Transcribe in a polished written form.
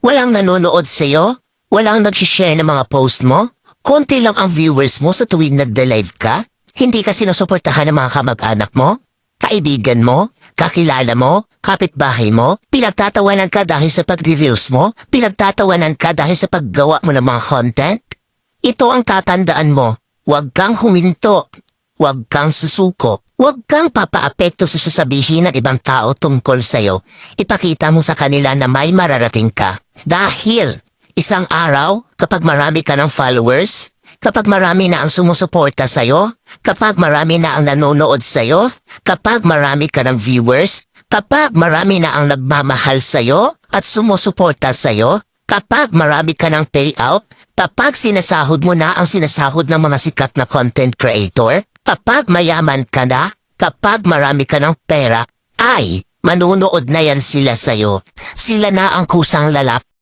Walang nanonood sa'yo? Walang nag-share ng mga post mo? Konti lang ang viewers mo sa tuwing nagda-live ka? Hindi ka sinusuportahan ng mga kamag-anak mo? Kaibigan mo? Kakilala mo? Kapitbahay mo? Pinagtatawanan ka dahil sa pag-reveals mo? Pinagtatawanan ka dahil sa paggawa mo ng mga content? Ito ang tatandaan mo. Huwag kang huminto. Huwag kang susuko. Huwag kang papaapekto sa sasabihin ng ibang tao tungkol sa'yo. Ipakita mo sa kanila na may mararating ka. Dahil isang araw, kapag marami ka ng followers, kapag marami na ang sumusuporta sa'yo, kapag marami na ang nanonood sa'yo, kapag marami ka ng viewers, kapag marami na ang nagmamahal sa'yo at sumusuporta sa'yo, kapag marami ka ng payout, kapag sinasahod mo na ang sinasahod ng mga sikat na content creator, kapag mayaman ka na, kapag marami ka ng pera, ay manunood na yan sila sa'yo. Sila na ang kusang lalap